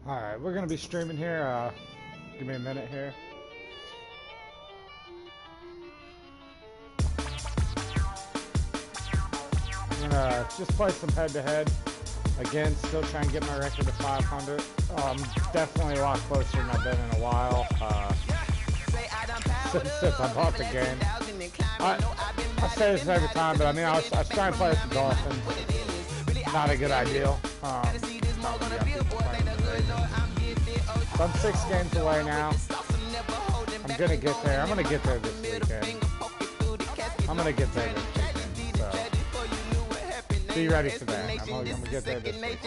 Alright, we're gonna be streaming here. Give me a minute here. I'm gonna just play some head-to-head. Again, still trying to get my record to 500. Definitely a lot closer than I've been in a while. Since I bought the game. I say this every time, but I mean, I was trying to play with the Dolphins. Not a good idea. So I'm 6 games away now. I'm gonna get there. I'm gonna get there this weekend. I'm gonna get there this weekend. So be ready for that. I'm gonna get there this weekend.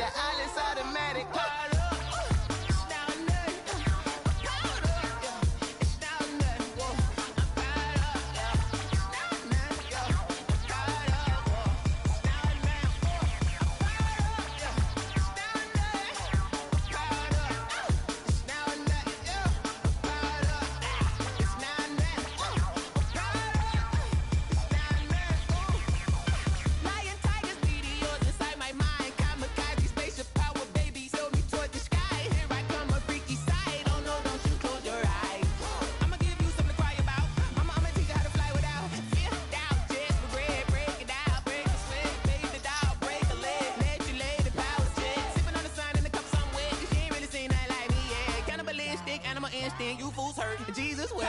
You fools hurt. Jesus will.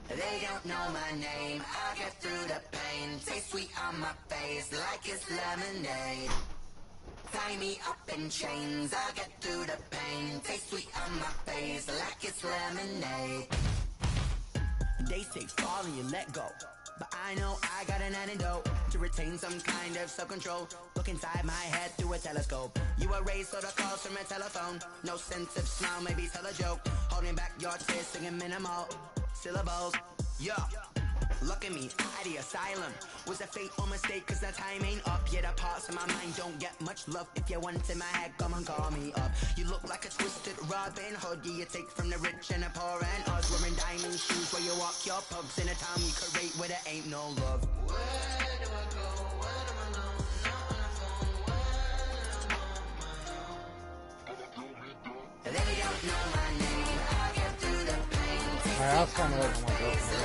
They don't know my name, I get through the pain. Taste sweet on my face like it's lemonade. Tie me up in chains, I get through the pain. Taste sweet on my face like it's lemonade. They say fall and you let go, but I know I got an antidote to retain some kind of self-control. Look inside my head through a telescope. You erase all the calls from a telephone. No sense of smile, maybe tell a joke. Holding back your tears, singing minimal syllables. Yeah, look at me, at the asylum. Was a fate or mistake, cause the time ain't up. Yet the parts of my mind don't get much love. If you want in my head, come and call me up. You look like a twisted Robin Hood. Yeah, you take from the rich and the poor and us. Wearing diamond shoes where you walk your pugs in a town you create where there ain't no love. Where do I go? Where am I alone? Not on the phone. Where am I? They don't know my name. I get through the pain. I was trying to wait for my girlfriend.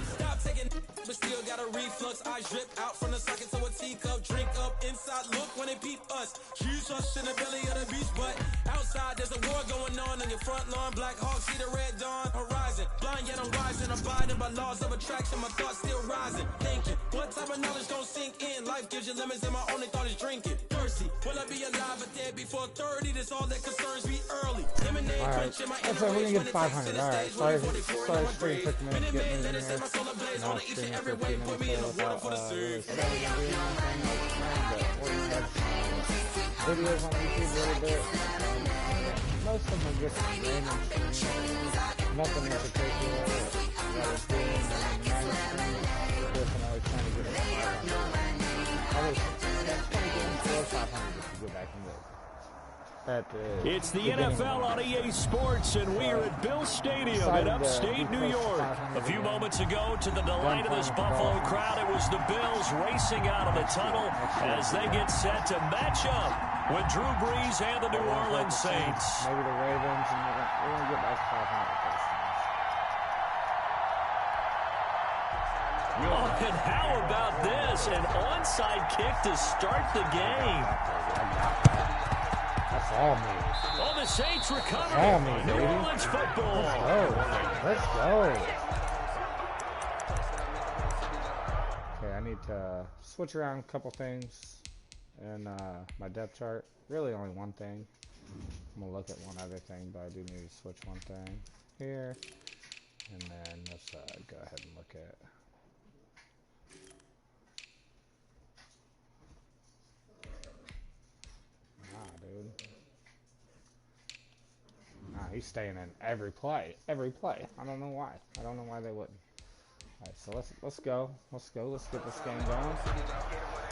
Stop taking, but still got a reflux. I drip out from the socket to a teacup. Drink up inside, look when they peep us. Jesus in the belly of the beast, but outside there's a war going on your front lawn. Black Hawk, see the red dawn horizon. Blind yet I'm rising, abiding by laws of attraction. My thoughts still rising, thinking what type of knowledge gon' sink in? Life gives you limits and my only thought is drinking. Thirsty, will I be alive or dead before 30? That's all that concerns me early. Lemonade quench in my inner we're gonna rage get when it 500. takes Alright, sorry, stream took a minute to get me in here. Now I'm streaming for 2 minutes without really videos on YouTube a little bit. Most of them are just random streams. Nothing in particular that is doing and always trying to get it. I was 20 games below 500 just to go back and look. It's the NFL on EA Sports, and we are at Bill Stadium in upstate New York. A few moments ago, to the delight of this Buffalo crowd, it was the Bills racing out of the tunnel as they get set to match up with Drew Brees and the New Orleans Saints. Maybe the Ravens, and we're going to get back 500. Oh, and how about this? An onside kick to start the game. That's all me. Oh, the Saints recover. All me, New baby. Orleans football. Let's go. Okay, I need to switch around a couple things in my depth chart. Really only one thing. I'm going to look at one other thing, but I do need to switch one thing here. And then let's go ahead and look at... Dude. Nah, he's staying in every play. Every play. I don't know why. I don't know why they wouldn't. Alright, so let's go. Let's go. Let's get this game going.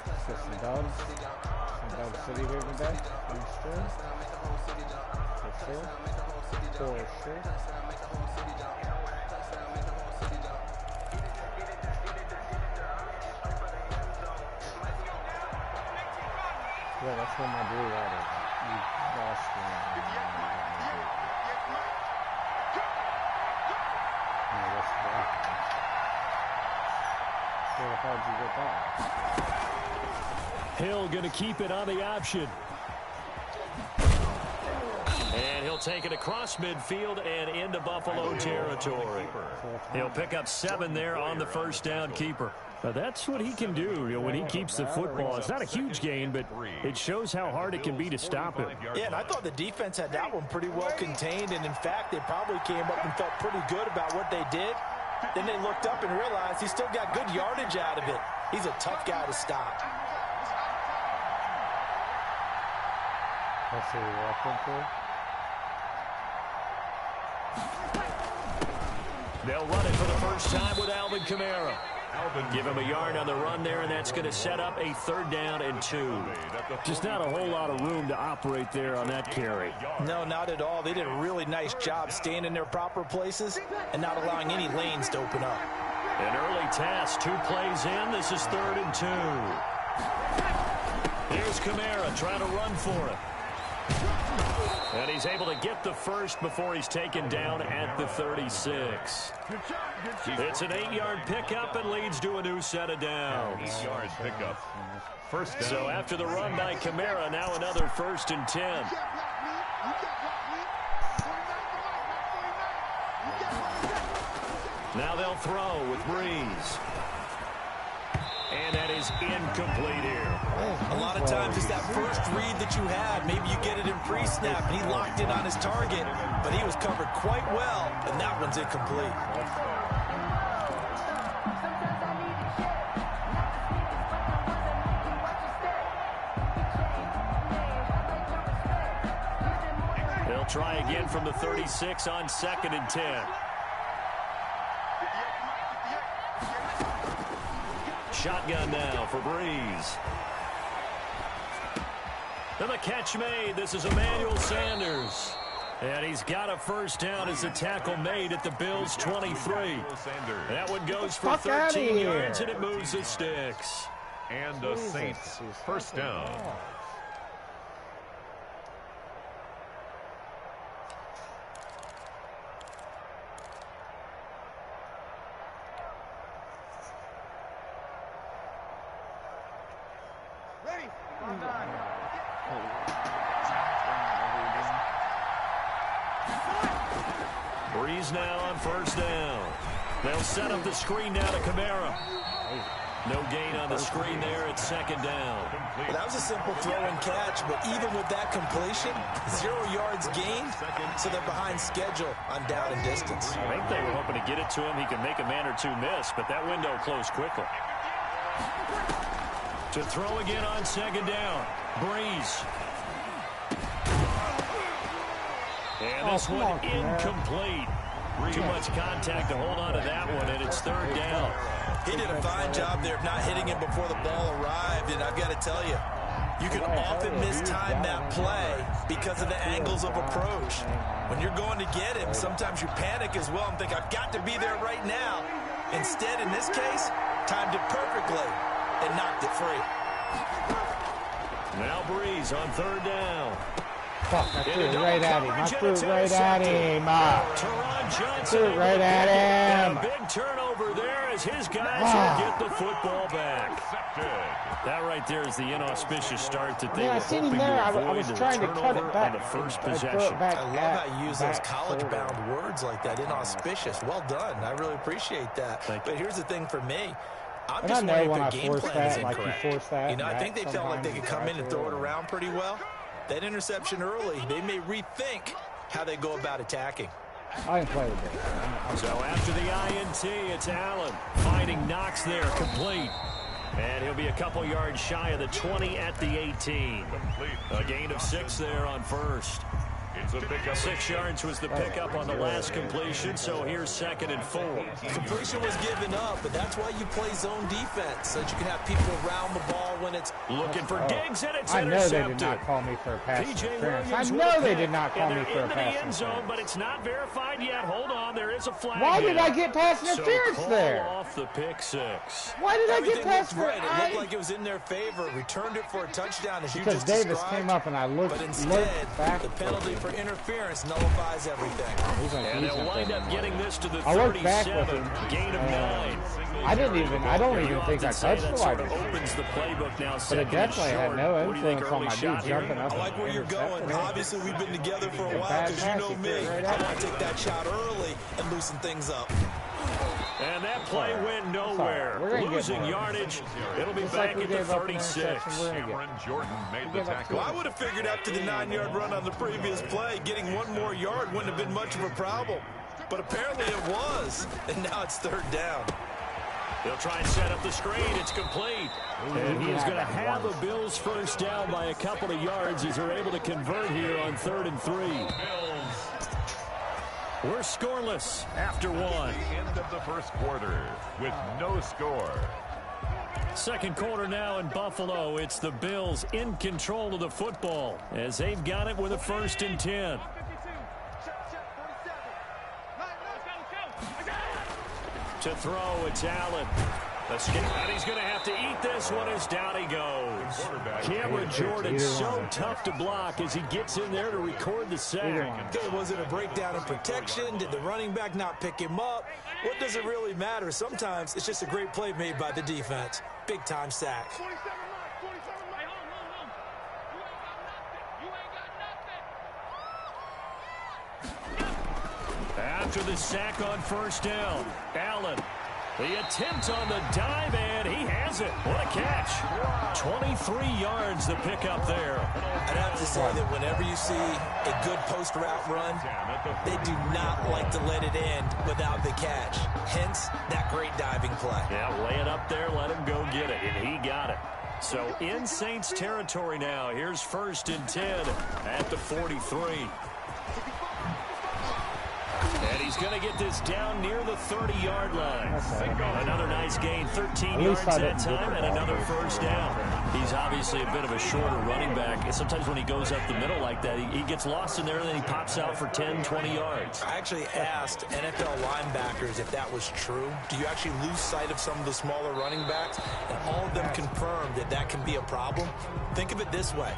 Let's get some dubs. Some Dub City here today. For sure. For sure. Yeah, that's what my blue light is. You lost me. No, what's that? Where the hell did you get that? Hill going to keep it on the option. And he'll take it across midfield and into Buffalo territory. He'll pick up 7 there on the first down keeper. Now that's what he can do, when he keeps the football. It's not a huge gain, but it shows how hard it can be to stop him. Yeah, and I thought the defense had that one pretty well contained, and in fact, they probably came up and felt pretty good about what they did. Then they looked up and realized he still got good yardage out of it. He's a tough guy to stop. Let's see what we're up into. They'll run it for the first time with Alvin Kamara. Give him a yard on the run there, and that's going to set up a 3rd down and 2. Just not a whole lot of room to operate there on that carry. No, not at all. They did a really nice job staying in their proper places and not allowing any lanes to open up. An early task, 2 plays in. This is 3rd and 2. Here's Kamara trying to run for it. And he's able to get the first before he's taken down at the 36. It's an 8-yard pickup and leads to a new set of downs. 8-yard pickup. First down. So after the run by Kamara, now another 1st and 10. Now they'll throw with Brees. And that is incomplete here. A lot of times it's that first read that you had. Maybe you get it in pre-snap, and he locked in on his target, but he was covered quite well, and that one's incomplete. They'll try again from the 36 on 2nd and 10. Shotgun now for Brees. And the catch made. This is Emmanuel Sanders. And he's got a first down as the tackle made at the Bills' 23. That one goes for 13 yards, and it moves the sticks. And the Saints, first down. Brees now on first down. They'll set up the screen now to Kamara. No gain on the screen there at 2nd down. Well, that was a simple throw and catch, but even with that completion, 0 yards gained, so they're behind schedule on down and distance. I think they were hoping to get it to him. He could make a man or 2 miss, but that window closed quickly. To throw again on 2nd down. Brees. And this one incomplete. Too much contact to hold on to that one, and it's 3rd down. He did a fine job there of not hitting him before the ball arrived, and I've got to tell you, You can often mistime that play because of the angles of approach. When you're going to get him, sometimes you panic as well and think, I've got to be there right now. Instead, in this case, timed it perfectly and knocked it free. Now Breeze on third down. Fuck, I threw it right at him. I threw it right at him. Teron Johnson threw it right at him. And a big turnover there as his guys will get the football back. That right there is the inauspicious start that they were hoping to avoid. I was trying to cut it back on the first possession. I love how you use those college-bound words like that, inauspicious. Well done. I really appreciate that. But here's the thing for me. I'm just wondering if their game plan is incorrect. I think they felt like they could come in and throw it around pretty well. That interception early, they may rethink how they go about attacking. I didn't play with it. So after the INT, it's Allen finding Knox there, complete. And he'll be a couple yards shy of the 20 at the 18. A gain of 6 there on first. 6 yards was the pickup on the last completion, so here's 2nd and 4. Completion was given up, but that's why you play zone defense, so that you can have people around the ball when it's... Looking for Diggs, and it's I know intercepted. they did not call me for a pass interference. I Williams know they did not call me for a pass into the end interference. zone, but it's not verified yet. Hold on, there is a flag. Why did here. I get pass interference so there? Off the pick 6. Why did I get Everything pass looked right. interference? It looked like it was in their favor. Returned it for a touchdown, as you Because just Davis described. came up and I looked But instead, back. the penalty for interference nullifies everything. And they'll wind up getting this to the I looked back 37, with him. gain of 9. I don't even think I touched the wide receiver. Opens the playbook now. But it definitely had no influence on my dude jumping up. I like where you're going. Obviously, we've been together for a while because you know me. I want to take that shot early and loosen things up. And that play went nowhere. Losing yardage. It'll be back at the 36. Cameron Jordan made the tackle. Well, I would have figured after the 9-yard run on the previous play, getting 1 more yard wouldn't have been much of a problem. But apparently it was, and now it's 3rd down. They'll try and set up the screen. It's complete. And he is going to have a Bills first down by a couple of yards as they're able to convert here on 3rd and 3. We're scoreless after 1. End of the first quarter with no score. Second quarter now in Buffalo. It's the Bills in control of the football as they've got it with a 1st and 10. To throw, it's Allen. And he's going to have to eat this one as down he goes. Cameron Jordan so tough to block as he gets in there to record the sack. Was it a breakdown in protection? Did the running back not pick him up? What does it really matter? Sometimes it's just a great play made by the defense. Big-time sack. After the sack on 1st down, Allen. The attempt on the dive, and he has it. What a catch. 23 yards the pickup there. I'd have to say that whenever you see a good post-route run, they do not like to let it end without the catch. Hence, that great diving play. Yeah, lay it up there, let him go get it, and he got it. So in Saints territory now. Here's 1st and 10 at the 43. And he's going to get this down near the 30-yard line. Another nice gain, 13 yards that time, and another 1st down. He's obviously a bit of a shorter running back. And sometimes when he goes up the middle like that, he gets lost in there, and then he pops out for 10, 20 yards. I actually asked NFL linebackers if that was true. Do you actually lose sight of some of the smaller running backs? And all of them confirmed that that can be a problem. Think of it this way.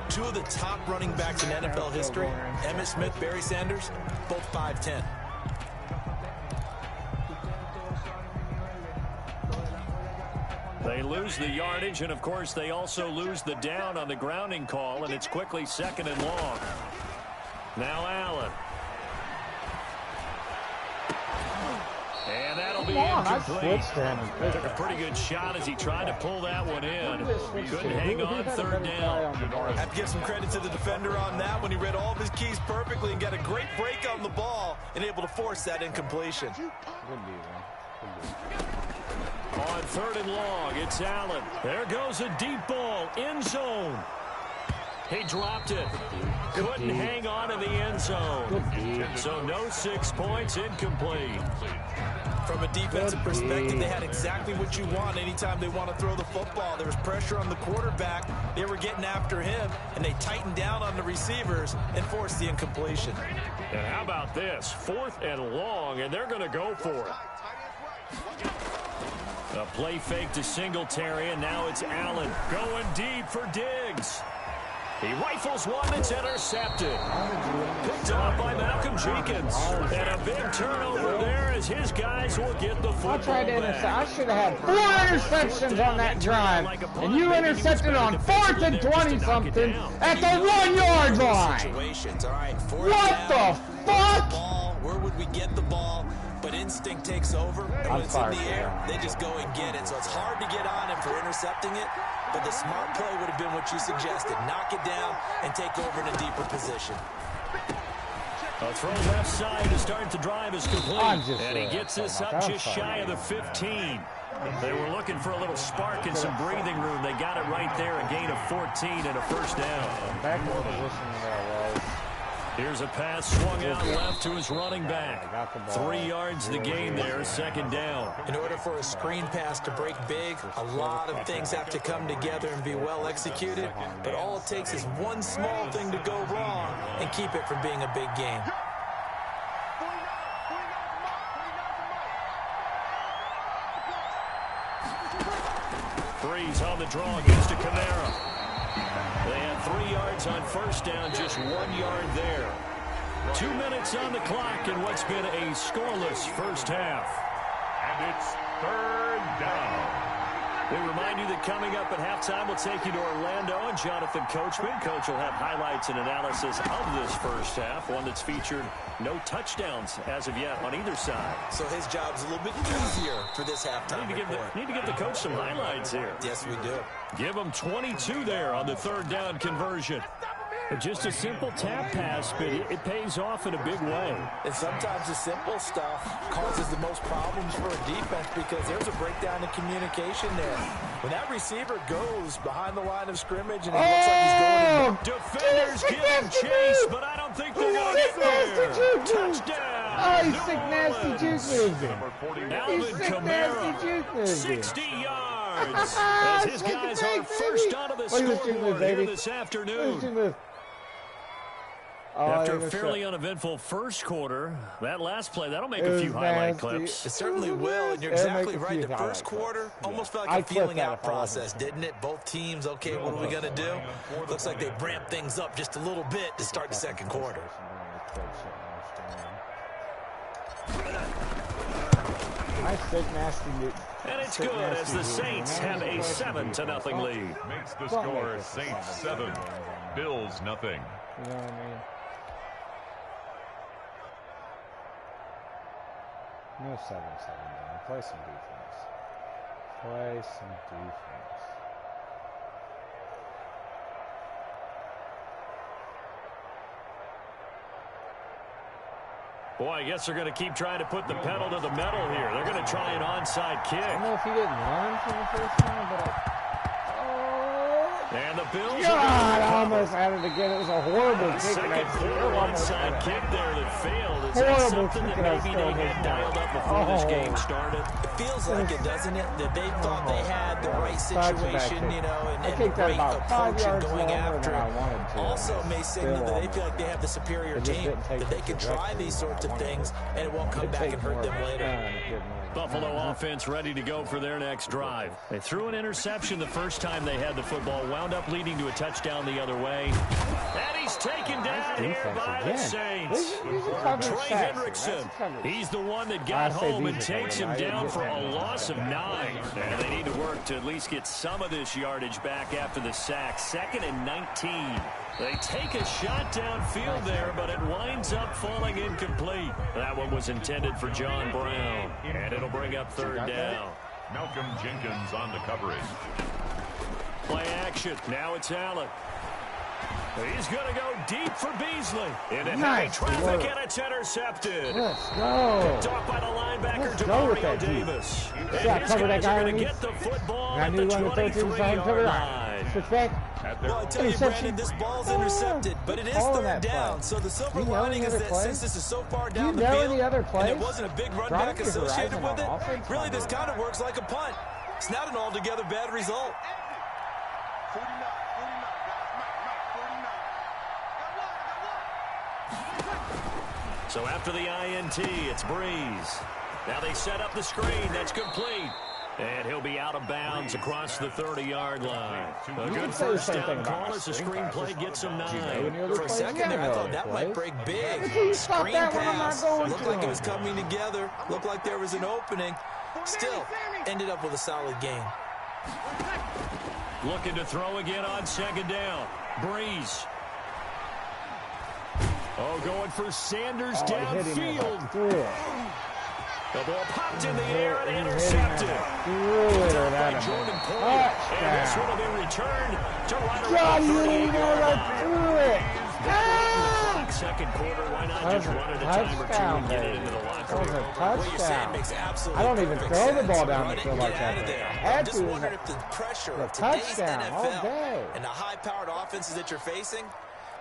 2 of the top running backs in NFL history, Emmitt Smith, Barry Sanders, both 5'10". They lose the yardage, and of course they also lose the down on the grounding call, and it's quickly 2nd and long. Now Allen. And that'll be incomplete. Took a pretty good shot as he tried to pull that one in. Couldn't hang on 3rd down. I have to give some credit to the defender on that when he read all of his keys perfectly and got a great break on the ball and able to force that incompletion. On 3rd and long, it's Allen. There goes a deep ball, end zone. He dropped it. Couldn't hang on in the end zone. So no 6 points, incomplete. From a defensive perspective, they had exactly what you want anytime they want to throw the football. There was pressure on the quarterback. They were getting after him, and they tightened down on the receivers and forced the incompletion. And how about this? 4th and long, and they're going to go for it. A play fake to Singletary, and now it's Allen going deep for Diggs. He rifles one that's intercepted. Picked off by Malcolm Jenkins. And a big turnover there as his guys will get the football I tried to intercept. back. I should have had 4 interceptions on that drive. And you intercepted on 4th and 20-something at the 1-yard line. What the fuck? Where would we get the ball? But instinct takes over, and when it's in the air, they just go and get it. So it's hard to get on him for intercepting it, but the smart play would have been what you suggested. Knock it down and take over in a deeper position. A throw left side to start the drive is complete, and he gets this up just shy of the 15. They were looking for a little spark and some breathing room. They got it right there, a gain of 14 and a first down. Back in the position where I was. Here's a pass swung out left to his running back. 3 yards the gain there, second down. In order for a screen pass to break big, a lot of things have to come together and be well executed. But all it takes is one small thing to go wrong and keep it from being a big game. Breeze on the draw, gets to Kamara. They had 3 yards on first down, just 1 yard there. 2 minutes on the clock in what's been a scoreless first half. And it's 3rd down. We remind you that coming up at halftime, we'll take you to Orlando and Jonathan Coachman. Coach will have highlights and analysis of this first half, one that's featured no touchdowns as of yet on either side. So his job's a little bit easier for this halftime report. Need to give the coach some highlights here. Yes, we do. Give him 22 there on the 3rd down conversion. Just a simple tap pass, but it pays off in a big way. And sometimes the simple stuff causes the most problems for a defense because there's a breakdown in communication there. When that receiver goes behind the line of scrimmage and it looks like he's going to... Defenders give him chase, but I don't think they're going to get there. Touchdown! Oh, he's sick, nasty juke moving. Alvin Kamara, 60 yards. As his guys are first onto the scoreboard here this afternoon. After a fairly uneventful first quarter, that last play, that'll make a few highlight clips. It certainly will, and you're exactly right. The first quarter almost felt like a feeling-out process, didn't it? Both teams, okay, what are we going to do? Looks like they ramped things up just a little bit to start the second quarter. And it's good as the Saints have a 7-0 lead. Makes the score Saints 7, Bills nothing. You know what I mean? No 7-7 down. Play some defense. Play some defense. Boy, I guess they're going to keep trying to put the pedal to the metal here. They're going to try an onside kick. I don't know if he didn't run for the first time, but and the Bills God, I almost had it again. It was a horrible kick. Second quarter onside kick there that failed. Is that something that maybe they had dialed up before this game started? It feels like it, doesn't it? That they thought they had the right situation, you know, and the right approach and going after it. Also may signal that they feel like they have the superior team, that they can try these sorts of things, and it won't come back and hurt them later. Buffalo offense ready to go for their next drive. They threw an interception the first time they had the football, wound up leading to a touchdown the other way. And he's taken down here by the Saints. Trey Hendrickson, he's the one that got home and takes him down for a loss of 9. And they need to work to at least get some of this yardage back after the sack. 2nd and 19. They take a shot downfield there, but it winds up falling incomplete. That one was intended for John Brown, and it'll bring up 3rd down. Malcolm Jenkins on the coverage. Play action. Now it's Allen. He's going to go deep for Beasley. Into heavy traffic, and it's intercepted. Let's go. Picked off by the linebacker, Demario Davis. And his guys are going to get the football at the 23-yard line. play. Well, I tell you, Brandon, this ball's intercepted, but it is third down. So the silver lining is that since this is so far down the field, and it wasn't a big run back associated with it, really this kind of works like a punt. It's not an altogether bad result. So after the INT, it's Breeze. Now they set up the screen. That's complete. And he'll be out of bounds across the 30-yard line. A good first down call as the screenplay gets him 9. For a second there, I thought that might break big. Screen pass. Looked like it was coming together. Looked like there was an opening. Still, ended up with a solid gain. Looking to throw again on second down. Breeze. Oh, going for Sanders downfield. The ball popped in the air and intercepted. By Jordan Poyer. And this one will be returned to right around the 38-yard line. Second quarter, why not just run it a time or two and get it into the locker room? What you're saying makes absolutely I don't even throw the ball down the field like that. I'm just wondering if the pressure of today's NFL and the high-powered offenses that you're facing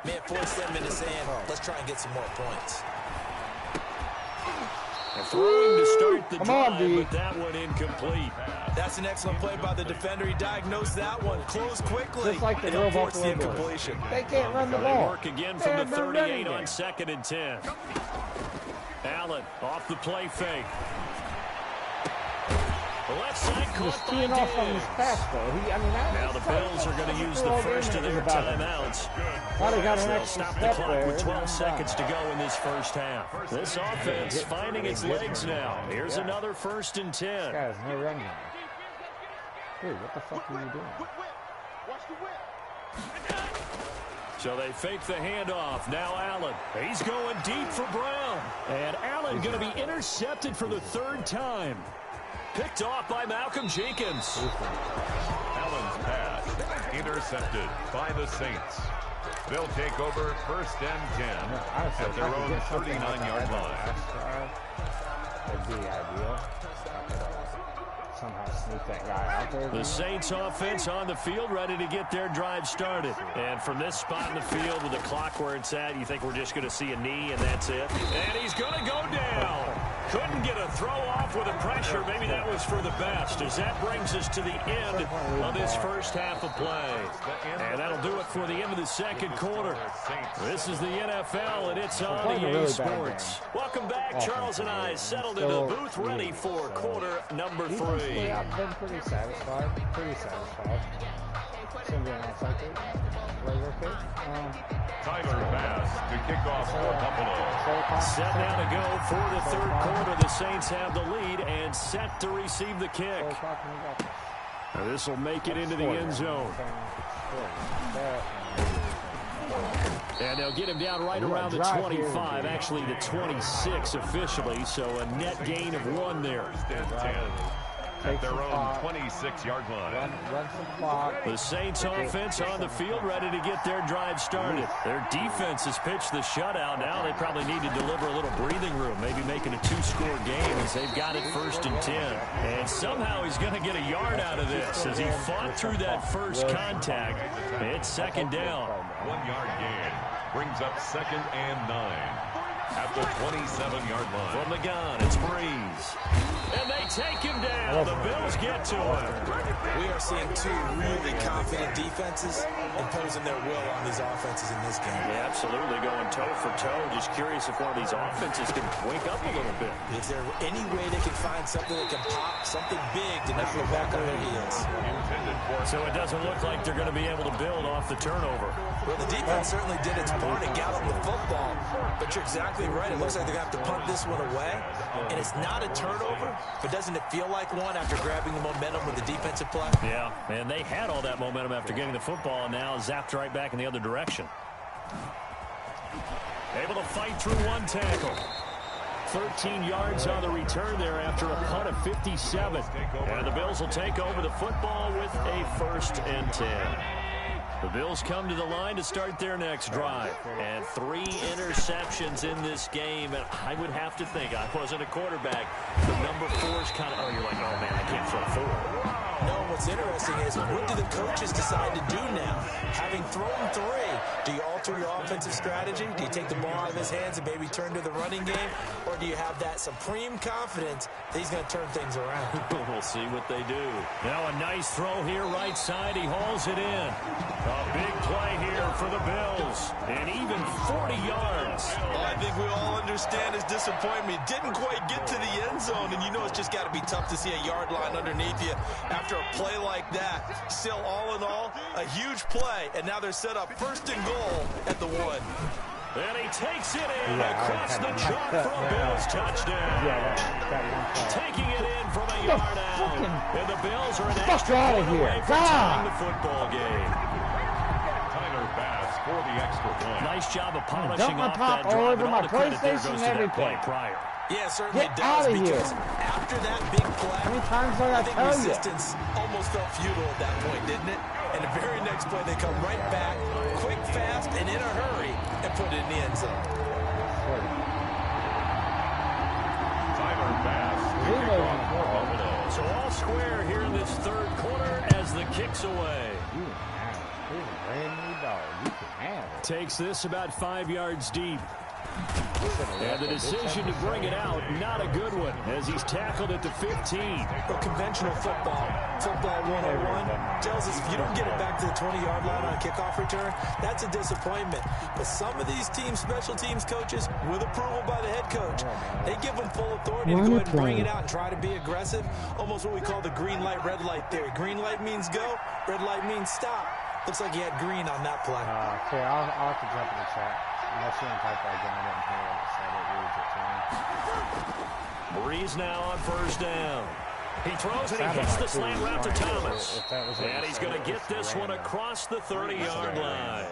may have forced them into saying, let's try and get some more points. Throwing to start the drive, but that one incomplete. That's an excellent play by the defender. He diagnosed that one, closed quickly, just like the and forced the incompletion. They can't run the ball. They work again from the 38 on 2nd and 10. Allen off the play fake. The left side caught by off on his pass, now the Bills are going to use the first of their timeouts. They'll stop the clock with 12 seconds to go in this first half. This offense finding its legs now. Here's another 1st and 10. This guy's no run game. Dude, what the fuck are you doing? So they fake the handoff. Now Allen. He's going deep for Brown. And Allen going to be intercepted for the 3rd time. Picked off by Malcolm Jenkins. Allen's pass intercepted by the Saints. They'll take over 1st and 10 at their own 39-yard line. That'd be ideal. Somehow sneak that guy out there. The Saints offense on the field, ready to get their drive started. And from this spot in the field with the clock where it's at, you think we're just going to see a knee and that's it? And he's going to go down. Couldn't get a throw off with the pressure. Maybe that was for the best, as that brings us to the end of this first half of play. And that'll do it for the end of the 2nd quarter. This is the NFL, and it's on EA Sports. Welcome back. Charles and I settled in the booth, ready for quarter number 3. I've been pretty satisfied. Tyler Bass to kick off for Buffalo. Set now to go for the 3rd quarter. The Saints have the lead and set to receive the kick. This will make it into the end zone. And they'll get him down right around the 25, actually the 26 officially, so a net gain of 1 there. At their own 26-yard line. The Saints offense on the field, ready to get their drive started. Their defense has pitched the shutout. Now they probably need to deliver a little breathing room, maybe making a 2-score game as they've got it 1st and 10. And somehow he's going to get a yard out of this as he fought through that first contact. It's 2nd down. 1-yard gain brings up 2nd and 9. At the 27-yard line. From the gun, it's Breeze. And they take him down. The Bills get to him. We are seeing 2 really confident defenses imposing their will on these offenses in this game. Yeah, absolutely, going toe for toe. Just curious if one of these offenses can wake up a little bit. Is there any way they can find something that can pop, something big to knock them back on their heels? So it doesn't look like they're going to be able to build off the turnover. Well, the defense certainly did its part and got them the football. But you're exactly right. It looks like they're going to have to punt this one away. And it's not a turnover, but doesn't it feel like one after grabbing the momentum with the defensive play? Yeah, and they had all that momentum after getting the football, and now zapped right back in the other direction. Able to fight through 1 tackle. 13 yards on the return there after a punt of 57. And the Bills will take over the football with a 1st and 10. The Bills come to the line to start their next drive. And 3 interceptions in this game. And I would have to think, I wasn't a quarterback, the number 4's kind of, you're like, oh, man, I can't throw 4. No, what's interesting is what do the coaches decide to do now? Having thrown 3, do you alter your offensive strategy? Do you take the ball out of his hands and maybe turn to the running game? Or do you have that supreme confidence that he's going to turn things around? We'll see what they do. Now a nice throw here right side. He hauls it in. A big play here for the Bills. And even 40 yards. Well, I think we all understand his disappointment. Didn't quite get to the end zone. And you know it's just got to be tough to see a yard line underneath you after a play like that. Still, all in all, a huge play. And now they're set up 1st and goal at the 1. And he takes it in across the chalk for a Bills touchdown. Taking it in from a yard out. And the Bills are an extra point away from tying the football game. Tyler Bass for the extra point. Nice job of polishing off that drive. All over All my the credit there goes to PlayStation, that play everything. prior. Yeah, certainly Get does, out of because here. after that big play, How many times did I think tell you? resistance almost felt futile at that point, didn't it? And the very next play, they come right back, quick, fast, and in a hurry, and put it in the end zone. Tyler Bass kicking off for Buffalo. So all square here in this 3rd quarter as the kick's away. You can have it. He's a brand new dog. You can have it. Takes this about 5 yards deep. And the decision to bring it out, not a good one, as he's tackled at the 15. But conventional football 101, tells us if you don't get it back to the 20-yard line on a kickoff return, that's a disappointment. But some of these teams, special teams coaches, with approval by the head coach, they give them full authority to go ahead and bring it out and try to be aggressive, almost what we call the green light, red light theory. Green light means go, red light means stop. Looks like he had green on that play. Okay, I'll have to jump in the chat. Unless you didn't type that again, I didn't hear it, so it reads it to me. Breeze now on 1st down. He throws and he hits the slant route to Thomas. And he's going to get this one across the 30-yard line.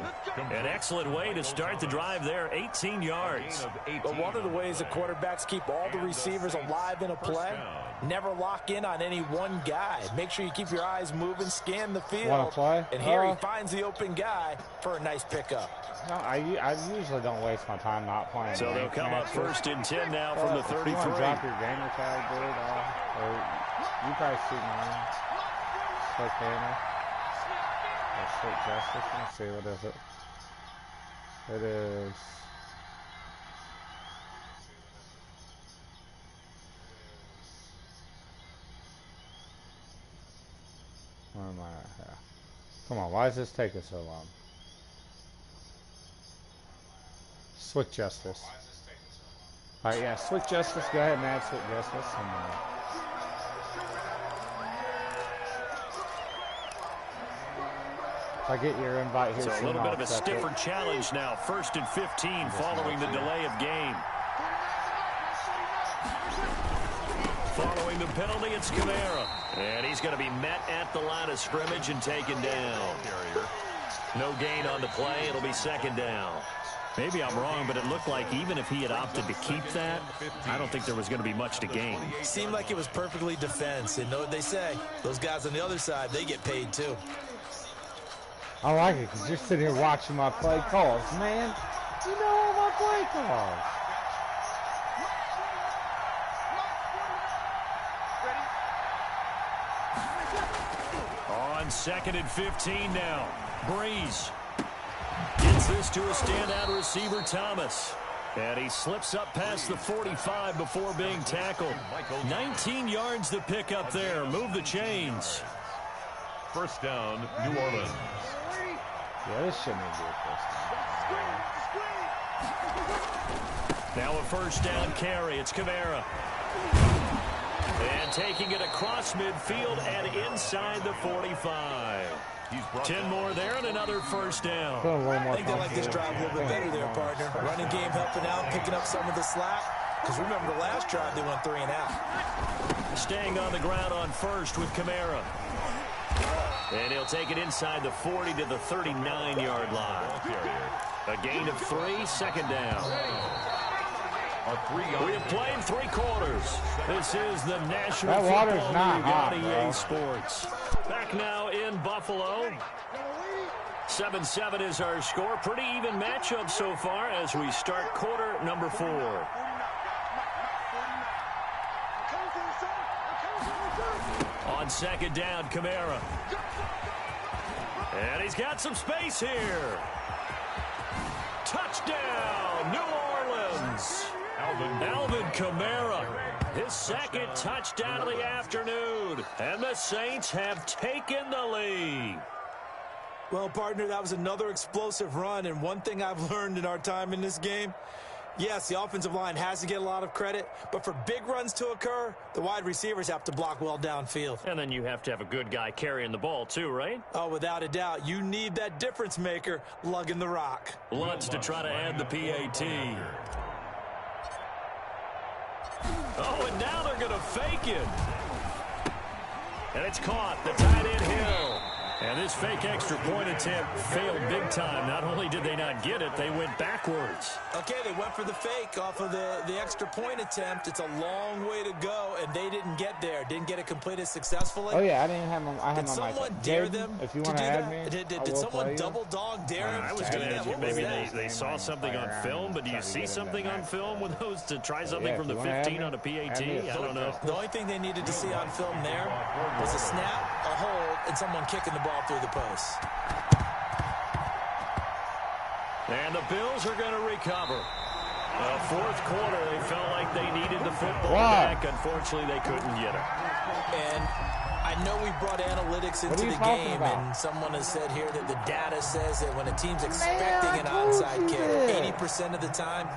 An excellent way to start the drive there, 18 yards. But one of the ways the quarterbacks keep all the receivers alive in a play, never lock in on any one guy. Make sure you keep your eyes moving, scan the field. And here he finds the open guy for a nice pickup. No, I usually don't waste my time not playing. So they'll come up 1st and 10 now from the 33. If you want to drop your gamer tag, dude, or you probably see mine. Slick Hammer. Or Swick Justice. Let me see, what is it? It is... Where am I at here? Come on, why does this take us so long? Swick Justice. Alright, yeah, Swick Justice. Go ahead and add Swick Justice. If I get your invite here, so a little bit of a stiffer challenge now. 1st and 15 following the delay of game. Following the penalty, it's Kamara. And he's going to be met at the line of scrimmage and taken down. No gain on the play. It'll be 2nd down. Maybe I'm wrong, but it looked like even if he had opted to keep that, I don't think there was going to be much to gain. Seemed like it was perfectly defense. And know what they say? Those guys on the other side, they get paid too. I like it because you're sitting here watching my play calls, man. You know all my play calls. On 2nd and 15 now. Breeze gets this to a standout receiver, Thomas. And he slips up past the 45 before being tackled. 19 yards to pick up there. Move the chains. 1st down, New Orleans. Yeah, this shouldn't be a 1st down. Now a 1st down carry. It's Kamara. And taking it across midfield and inside the 45. 10 more there and another 1st down. I think they like this drive a little bit better there, partner. Running game helping out, picking up some of the slack. Because remember the last drive, they went 3 and out. Staying on the ground on 1st with Kamara. And he'll take it inside the 40 to the 39-yard line. A gain of 3, 2nd down. We have played 3 quarters. This is the National Football League on EA Sports. Back now in Buffalo. 7-7 is our score. Pretty even matchup so far as we start quarter number 4. On second down, Kamara. And he's got some space here. Touchdown, New Orleans. Alvin Kamara, his second touchdown of the afternoon. And the Saints have taken the lead. Well, partner, that was another explosive run, and one thing I've learned in our time in this game, yes, the offensive line has to get a lot of credit, but for big runs to occur, the wide receivers have to block well downfield. And then you have to have a good guy carrying the ball too, right? Oh, without a doubt. You need that difference maker lugging the rock. Lutz to try to add the PAT. Oh, and now they're going to fake it. And it's caught. The tight end Hill. And this fake extra point attempt failed big time. Not only did they not get it, they went backwards. Okay, they went for the fake off of the extra point attempt. It's a long way to go, and they didn't get there. Didn't get it completed successfully. Oh, yeah, I didn't have them. Did someone dare them if you to want do to add that? me, Did someone double dog dare them? I was going to ask you, maybe they saw something on film, but do you see something on film with those to try something from the 15 on a PAT? I don't know. The only thing they needed to see on film there was a snap, a hold, and someone kicking the ball through the post. And the Bills are going to recover. Fourth quarter, they felt like they needed the football back. Unfortunately, they couldn't get it. And I know we brought analytics into the game, and someone has said here that the data says that when a team's expecting an onside kick, 80% of the time,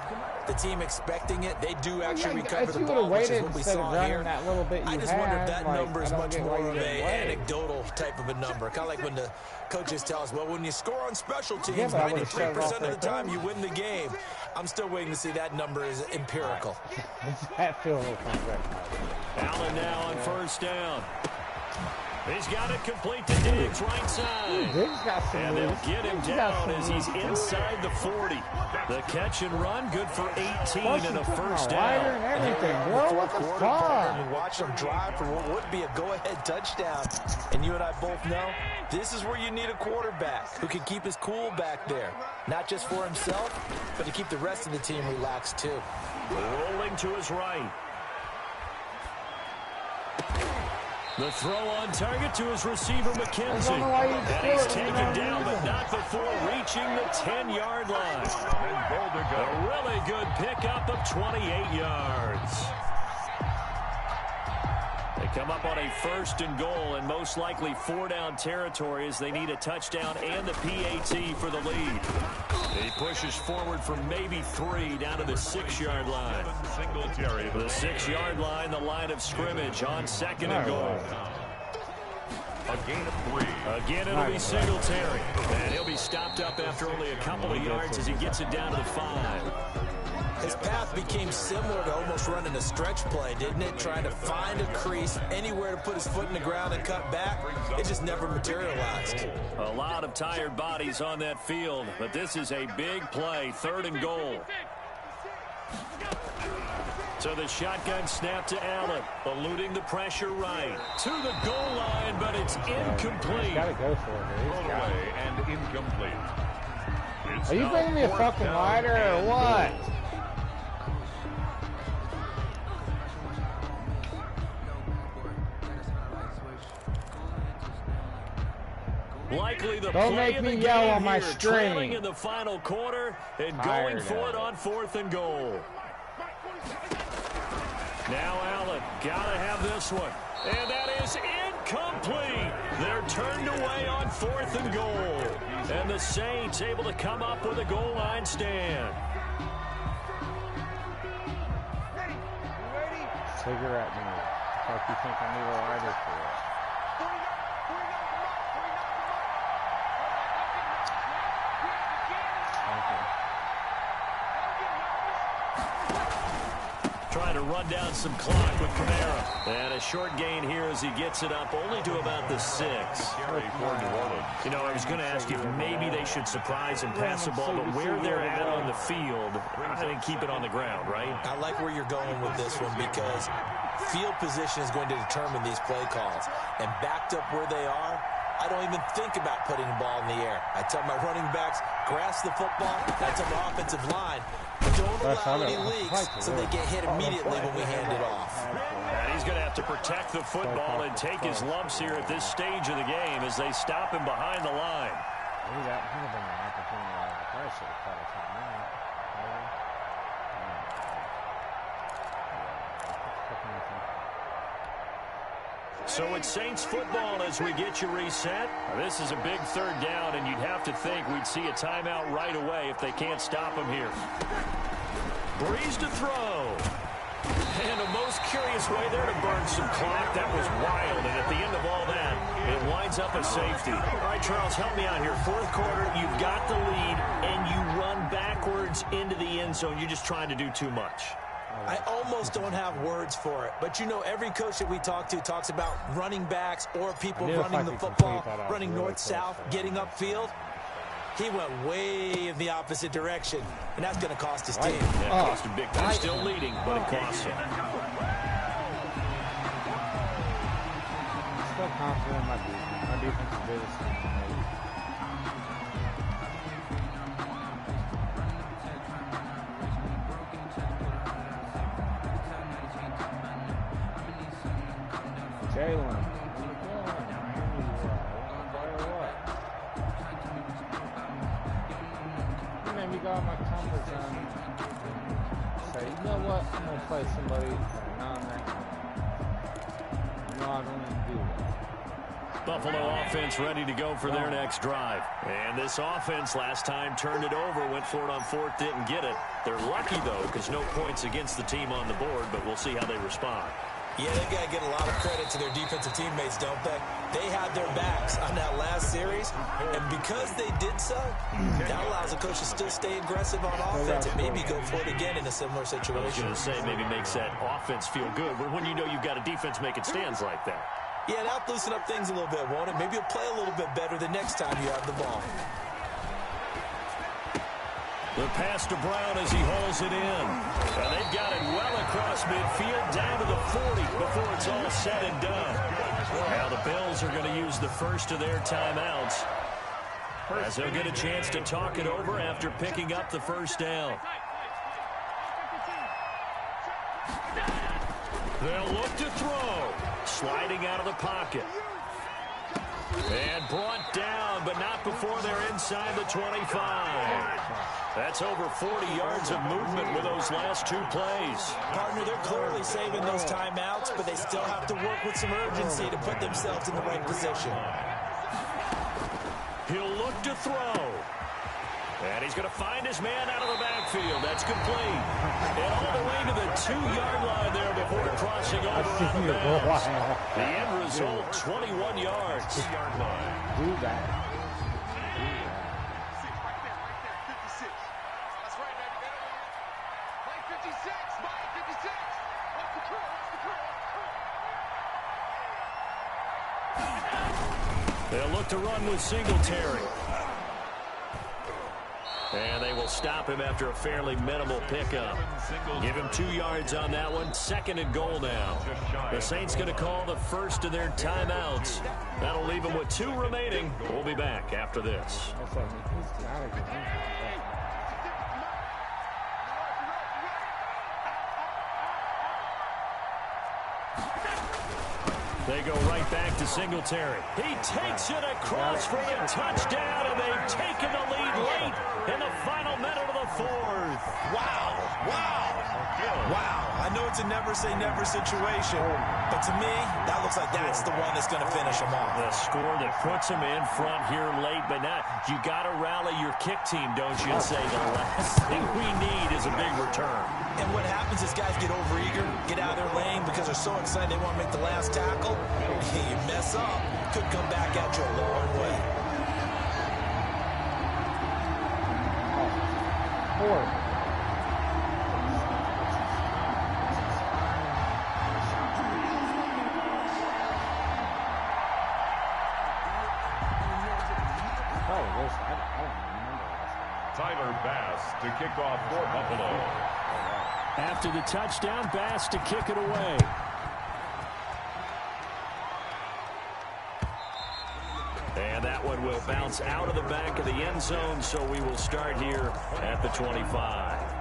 the team expecting it, they do actually recover the ball, which is what we saw here. I just wonder if that number is much more of an anecdotal type of a number. Kind of like when the coaches tell us, well, when you score on special teams, 93% of the time you win the game. I'm still waiting to see that number is empirical. Allen now on first down. He's got it complete to Diggs, right side. And they'll get him down as he's inside the 40. The catch and run, good for 18 and a first down. And watch them drive for what would be a go-ahead touchdown. And you and I both know this is where you need a quarterback who can keep his cool back there. Not just for himself, but to keep the rest of the team relaxed too. Rolling to his right. The throw on target to his receiver, McKenzie. And he's taken down, but not before reaching the 10-yard line. A really good pickup of 28 yards. They come up on a first and goal, and most likely 4-down territory as they need a touchdown and the PAT for the lead. He pushes forward for maybe 3 down to the 6-yard line. The 6-yard line, the line of scrimmage on second and goal. A gain of 3. Again, it'll be Singletary. And he'll be stopped up after only a couple of yards as he gets it down to the 5. His path became similar to almost running a stretch play, didn't it? Trying to find a crease, anywhere to put his foot in the ground and cut back. It just never materialized. A lot of tired bodies on that field, but this is a big play, 3rd and goal. So the shotgun snap to Allen, eluding the pressure right. To the goal line, but it's incomplete. He's got to go for it. Thrown away and incomplete. Are you bringing me a fucking lighter or what? Likely the Don't play make of me the yell game on my here, stream. Trailing in the final quarter and going for it on 4th and goal. Now Allen, gotta have this one. And that is incomplete. They're turned away on 4th and goal. And the Saints able to come up with a goal line stand. Cigarette me. Like you think I need a lighter for it. Trying to run down some clock with Kamara. And a short gain here as he gets it up only to about the 6. You know, I was going to ask you if maybe they should surprise and pass the ball, but where they're at on the field, I think keep it on the ground, right? I like where you're going with this one because field position is going to determine these play calls. And backed up where they are, I don't even think about putting the ball in the air. I tell my running backs, grasp the football. I tell my offensive line, don't allow any leaks so they get hit immediately when we hand it off. And he's going to have to protect the football and take his lumps here at this stage of the game as they stop him behind the line. Maybe that would have been an opportunity. I should have caught a timeout. So it's Saints football as we get you reset. This is a big third down, and you'd have to think we'd see a timeout right away if they can't stop him here. Breeze to throw. And a most curious way there to burn some clock. That was wild, and at the end of all that, it winds up a safety. All right, Charles, help me out here. Fourth quarter, you've got the lead, and you run backwards into the end zone. You're just trying to do too much. I almost don't have words for it. But, you know, every coach that we talk to talks about running backs or people running the football, running north-south, getting upfield. He went way in the opposite direction, and that's going to cost his team. That cost him big time. Still leading, but it costs him. Still confident in my defense. My defense is good as Jalen. You got my comfort zone. Say, you know what? I'm going to play somebody no, I don't even do that. Buffalo offense ready to go for their next drive. And this offense last time turned it over, went for it on fourth, didn't get it. They're lucky, though, because no points against the team on the board, but we'll see how they respond. Yeah, they got to get a lot of credit to their defensive teammates, don't they? They had their backs on that last series, and because they did so, that allows the coach to still stay aggressive on offense and maybe go for it again in a similar situation. I was going to say maybe makes that offense feel good, but when you know you've got a defense making stands like that. Yeah, that'll loosen up things a little bit, won't it? Maybe you'll play a little bit better the next time you have the ball. The pass to Brown as he hauls it in. And they've got it well across midfield, down to the 40 before it's all said and done. Now the Bills are going to use the first of their timeouts, as they'll get a chance to talk it over after picking up the first down. They'll look to throw. Sliding out of the pocket. And brought down, but not before they're inside the 25. That's over 40 yards of movement with those last two plays. Partner, they're clearly saving those timeouts, but they still have to work with some urgency to put themselves in the right position. He'll look to throw. And he's going to find his man out of the backfield. That's complete. And all the way to the 2-yard line there before crossing over out of bounds. The end result, 21 yards. 2-yard line. Do that. They'll look to run with Singletary. And they will stop him after a fairly minimal pickup. Give him 2 yards on that one. 2nd and goal now. The Saints going to call the first of their timeouts. That'll leave them with 2 remaining. We'll be back after this. They go right back to Singletary. He takes it across for the touchdown, and they've taken the lead late in the final minute of the 4th. Wow. Wow. Wow. I know it's a never-say-never situation, but to me, that looks like that's the one that's going to finish them off. The score that puts them in front here late, but not. You got to rally your kick team, don't you, and say the last thing we need is a big return. And what happens is guys get overeager, get out of their lane because they're so excited they want to make the last tackle. You mess up, could come back at you a long way. Tyler Bass to kick off for Buffalo. After the touchdown, Bass to kick it away. And that one will bounce out of the back of the end zone, so we will start here at the 25.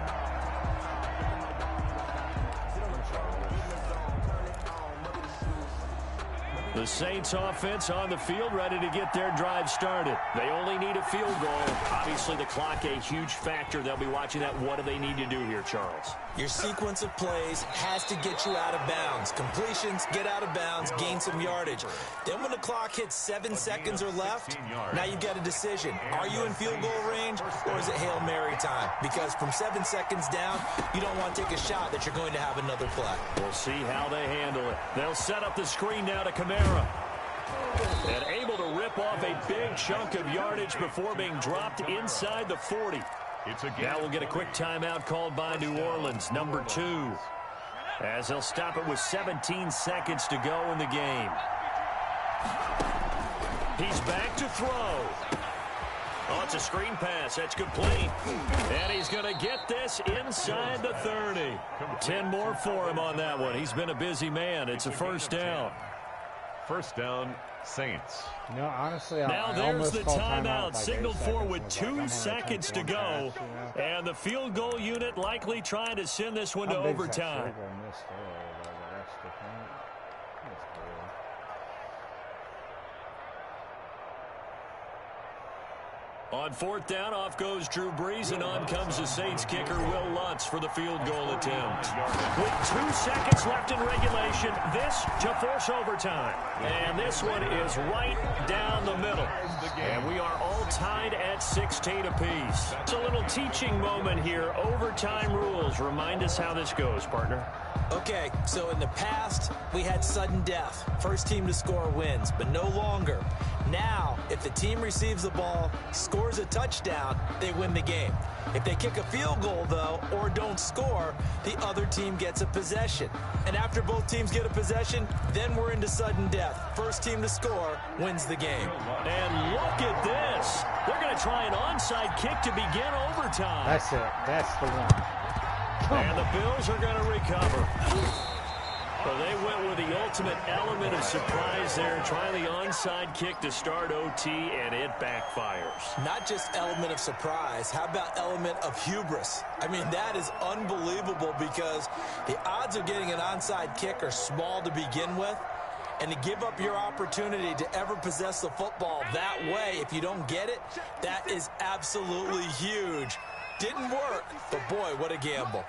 The Saints offense on the field, ready to get their drive started. They only need a field goal. Obviously, the clock a huge factor. They'll be watching that. What do they need to do here, Charles? Your sequence of plays has to get you out of bounds. Completions, get out of bounds, gain some yardage. Then when the clock hits 7 seconds or left, now you've got a decision. Are you in field goal range, or is it Hail Mary time? Because from 7 seconds down, you don't want to take a shot that you're going to have another play. We'll see how they handle it. They'll set up the screen now to Kamara. And able to rip off a big chunk of yardage before being dropped inside the 40. Now we'll get a quick timeout called by New Orleans, number 2. As they'll stop it with 17 seconds to go in the game. He's back to throw. Oh, it's a screen pass. That's complete. And he's going to get this inside the 30. 10 more for him on that one. He's been a busy man. It's a first down. First down, Saints. No, honestly, now there's the timeout signaled for with 2 seconds to go. And the field goal unit likely trying to send this one to overtime. On fourth down, off goes Drew Brees, and on comes the Saints kicker, Will Lutz, for the field goal attempt. With 2 seconds left in regulation, this to force overtime. And this one is right down the middle. And we are all tied at 16 apiece. It's a little teaching moment here. Overtime rules. Remind us how this goes, partner. Okay, so in the past, we had sudden death. First team to score wins, but no longer. Now, if the team receives the ball, scores a touchdown, they win the game. If they kick a field goal, though, or don't score, the other team gets a possession. And after both teams get a possession, then we're into sudden death. First team to score wins the game. And look at this. They're going to try an onside kick to begin overtime. That's it. That's the one. And the Bills are going to recover. Well, they went with the ultimate element of surprise there, trying the onside kick to start OT, and it backfires. Not just element of surprise, how about element of hubris? I mean, that is unbelievable because the odds of getting an onside kick are small to begin with, and to give up your opportunity to ever possess the football that way, if you don't get it, that is absolutely huge. Didn't work, but boy, what a gamble.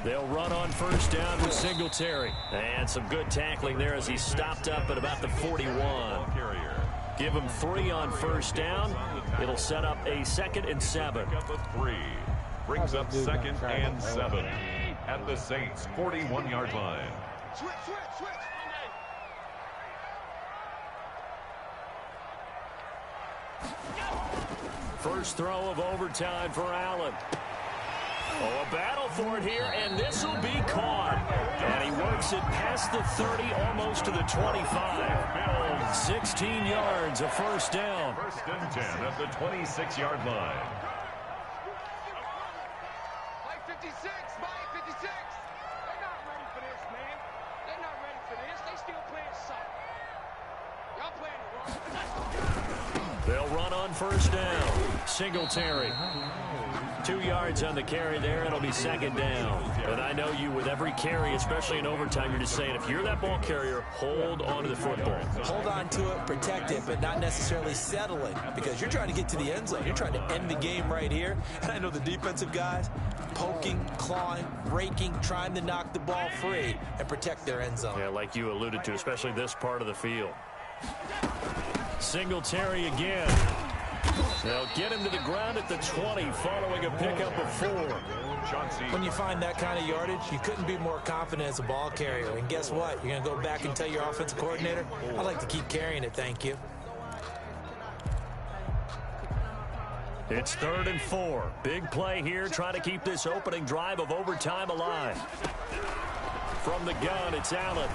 They'll run on first down with Singletary. And some good tackling there as he stopped up at about the 41. Give him 3 on first down. It'll set up a 2nd and 7. Brings up 2nd and 7 at the Saints' 41-yard line. First throw of overtime for Allen. Oh, a battle for it here, and this will be caught. And he works it past the 30, almost to the 25. 16 yards, a first down. First and 10 at the 26-yard line. Mike 56, Mike 56. They're not ready for this, man. They're not ready for this. They still playing soccer. Y'all playing it wrong. They'll run on first down. Singletary. 2 yards on the carry there. It'll be 2nd down. And I know you, with every carry, especially in overtime, you're just saying, if you're that ball carrier, hold on to the football. Hold on to it, protect it, but not necessarily settling, because you're trying to get to the end zone. You're trying to end the game right here. And I know the defensive guys poking, clawing, raking, trying to knock the ball free and protect their end zone. Yeah, like you alluded to, especially this part of the field. Singletary again. They'll get him to the ground at the 20 following a pickup of 4. When you find that kind of yardage, you couldn't be more confident as a ball carrier. And guess what? You're going to go back and tell your offensive coordinator, I'd like to keep carrying it, thank you. It's 3rd and 4. Big play here, trying to keep this opening drive of overtime alive. From the gun, it's Allen.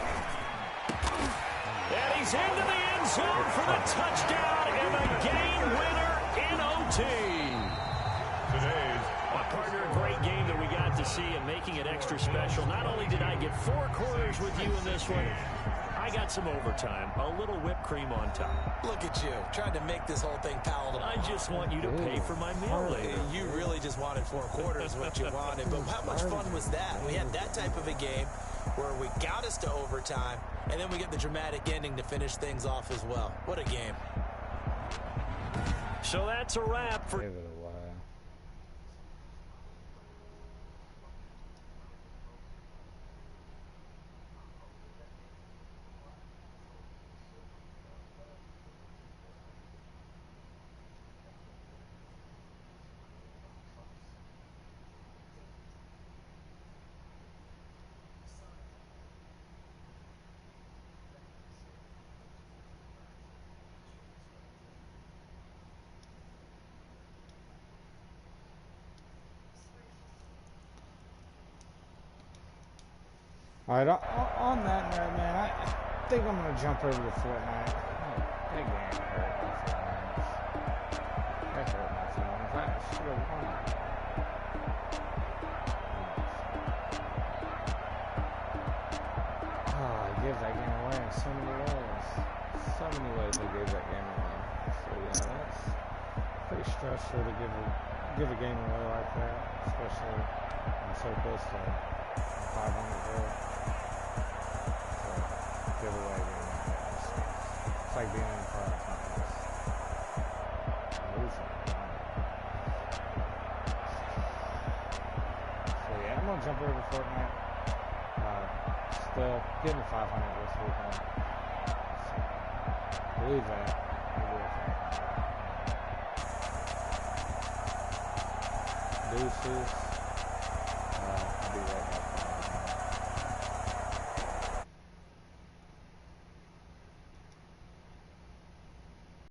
And he's into the end zone for the touchdown and the game winner in OT. Today's Partner, a great game that we got to see and making it extra special. Not only did I get 4 quarters with you in this one, I got some overtime, a little whipped cream on top. Look at you, trying to make this whole thing palatable. I just want you to pay for my meal later. You really just wanted 4 quarters, what you wanted. But how much fun was that? We had that type of a game where we got us to overtime, and then we get the dramatic ending to finish things off as well. What a game. So that's a wrap for... Give it a while. Alright, on that note, man, I think I'm going to jump over to Fortnite. That game hurt my feelings. That hurt my feelings. I should have won. Oh, I gave that game away in so many ways. So many ways I gave that game away. So, yeah, that's pretty stressful to give a game away like that, especially when so close to 500 goals. Giveaway game like that. It's like being in a car. Losing. So yeah, I'm gonna jump over to Fortnite. Still getting 500 this weekend. So, believe that. Deuces.